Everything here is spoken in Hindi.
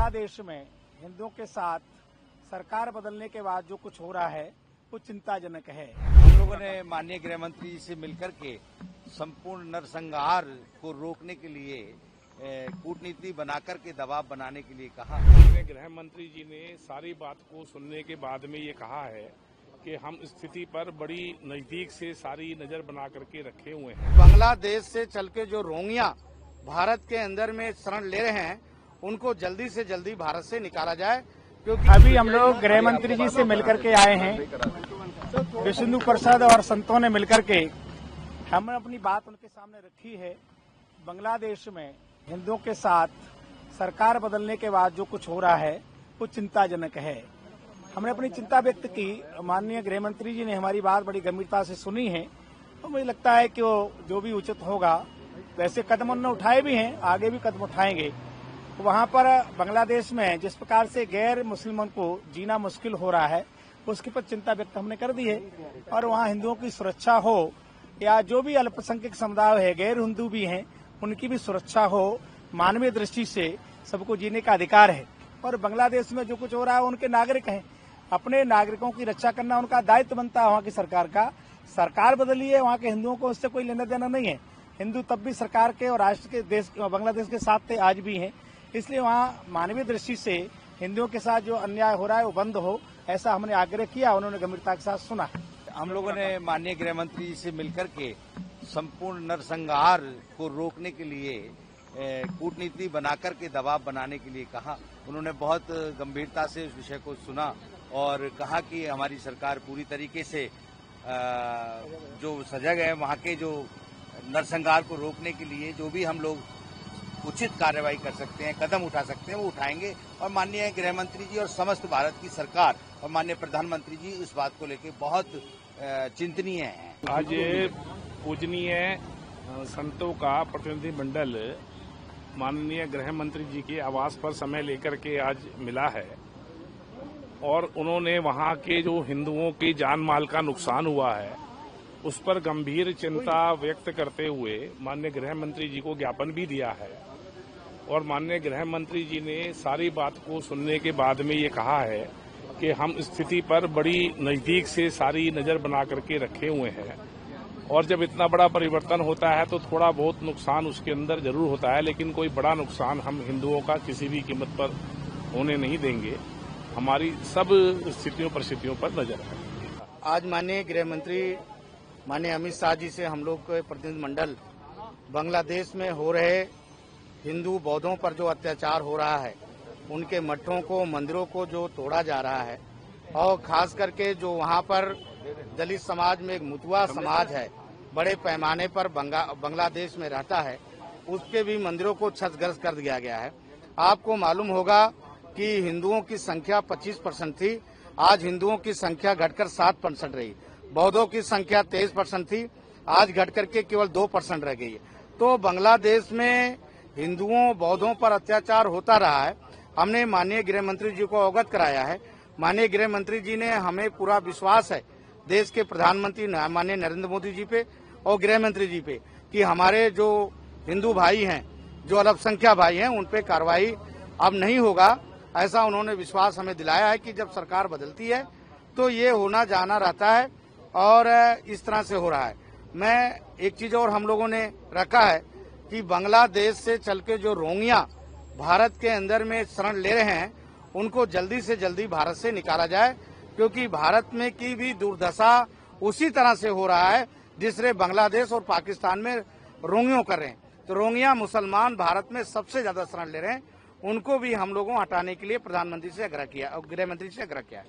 बांग्लादेश में हिंदुओं के साथ सरकार बदलने के बाद जो कुछ हो रहा है वो चिंताजनक है। हम लोगों ने माननीय गृह मंत्री जी से मिलकर के संपूर्ण नरसंहार को रोकने के लिए कूटनीति बनाकर के दबाव बनाने के लिए कहा। माननीय गृह मंत्री जी ने सारी बात को सुनने के बाद में ये कहा है कि हम स्थिति पर बड़ी नजदीक से सारी नजर बना करके रखे हुए हैं। बांग्लादेश से चल के जो रोहिंग्या भारत के अंदर में शरण ले रहे हैं उनको जल्दी से जल्दी भारत से निकाला जाए, क्योंकि अभी हम लोग गृह मंत्री जी से मिलकर के आए हैं। विष्णु प्रसाद और संतों ने मिलकर के हमने अपनी बात उनके सामने रखी है। बांग्लादेश में हिंदुओं के साथ सरकार बदलने के बाद जो कुछ हो रहा है वो चिंताजनक है। हमने अपनी चिंता व्यक्त की। माननीय गृह मंत्री जी ने हमारी बात बड़ी गंभीरता से सुनी है। तो मुझे लगता है कि वो जो भी उचित होगा, वैसे कदम उन्होंने उठाए भी हैं, आगे भी कदम उठाएंगे। वहां पर बांग्लादेश में जिस प्रकार से गैर मुस्लिमों को जीना मुश्किल हो रहा है उसके पर चिंता व्यक्त हमने कर दी है। और वहां हिंदुओं की सुरक्षा हो या जो भी अल्पसंख्यक समुदाय है, गैर हिंदू भी हैं, उनकी भी सुरक्षा हो। मानवीय दृष्टि से सबको जीने का अधिकार है। और बांग्लादेश में जो कुछ हो रहा है उनके नागरिक हैं, अपने नागरिकों की रक्षा करना उनका दायित्व बनता है। वहाँ की सरकार का, सरकार बदली है, वहाँ के हिंदुओं को उससे कोई लेना देना नहीं है। हिंदू तब भी सरकार के और राष्ट्र के देश बांग्लादेश के साथ थे, आज भी हैं। इसलिए वहाँ मानवीय दृष्टि से हिंदुओं के साथ जो अन्याय हो रहा है वो बंद हो, ऐसा हमने आग्रह किया। उन्होंने गंभीरता के साथ सुना। हम लोगों ने माननीय गृह मंत्री जी से मिलकर के संपूर्ण नरसंहार को रोकने के लिए कूटनीति बनाकर के दबाव बनाने के लिए कहा। उन्होंने बहुत गंभीरता से उस विषय को सुना और कहा कि हमारी सरकार पूरी तरीके से जो सजग है, वहाँ के जो नरसंहार को रोकने के लिए जो भी हम लोग उचित कार्रवाई कर सकते हैं, कदम उठा सकते हैं, वो उठाएंगे। और माननीय गृह मंत्री जी और समस्त भारत की सरकार और माननीय प्रधानमंत्री जी इस बात को लेकर बहुत चिंतनीय हैं। आज पूजनीय संतों का प्रतिनिधि मंडल माननीय गृह मंत्री जी के आवास पर समय लेकर के आज मिला है और उन्होंने वहां के जो हिंदुओं की जान माल का नुकसान हुआ है उस पर गंभीर चिंता व्यक्त करते हुए माननीय गृह मंत्री जी को ज्ञापन भी दिया है। और माननीय गृह मंत्री जी ने सारी बात को सुनने के बाद में ये कहा है कि हम स्थिति पर बड़ी नजदीक से सारी नजर बना करके रखे हुए हैं। और जब इतना बड़ा परिवर्तन होता है तो थोड़ा बहुत नुकसान उसके अंदर जरूर होता है, लेकिन कोई बड़ा नुकसान हम हिंदुओं का किसी भी कीमत पर होने नहीं देंगे। हमारी सब स्थितियों परिस्थितियों पर नजर है। आज माननीय गृह मंत्री माननीय अमित शाह जी से हम लोग के प्रतिनिधि मंडल बांग्लादेश में हो रहे हिंदू बौद्धों पर जो अत्याचार हो रहा है, उनके मठों को, मंदिरों को जो तोड़ा जा रहा है, और खास करके जो वहाँ पर दलित समाज में एक मुतवा समाज है, बड़े पैमाने पर बांग्लादेश में रहता है, उसके भी मंदिरों को क्षतिग्रस्त कर दिया गया है। आपको मालूम होगा कि हिंदुओं की संख्या 25% थी, आज हिंदुओं की संख्या घटकर 7% रही। बौद्धों की संख्या 23% थी, आज घट करके केवल 2% रह गई है। तो बांग्लादेश में हिंदुओं बौद्धों पर अत्याचार होता रहा है। हमने माननीय गृह मंत्री जी को अवगत कराया है। माननीय गृह मंत्री जी ने, हमें पूरा विश्वास है देश के प्रधानमंत्री माननीय नरेंद्र मोदी जी पे और गृह मंत्री जी पे कि हमारे जो हिंदू भाई हैं, जो अल्पसंख्यक भाई हैं, उन पे कार्रवाई अब नहीं होगा। ऐसा उन्होंने विश्वास हमें दिलाया है कि जब सरकार बदलती है तो ये होना जाना रहता है और इस तरह से हो रहा है। मैं एक चीज और हम लोगों ने रखा है कि बांग्लादेश से चल के जो रोहिंग्या भारत के अंदर में शरण ले रहे हैं उनको जल्दी से जल्दी भारत से निकाला जाए, क्योंकि भारत में की भी दुर्दशा उसी तरह से हो रहा है जिस तरह बांग्लादेश और पाकिस्तान में रोहिंग्यों कर रहे हैं। तो रोहिंग्या मुसलमान भारत में सबसे ज्यादा शरण ले रहे हैं, उनको भी हम लोगों हटाने के लिए प्रधानमंत्री से आग्रह किया और गृह मंत्री से आग्रह किया है।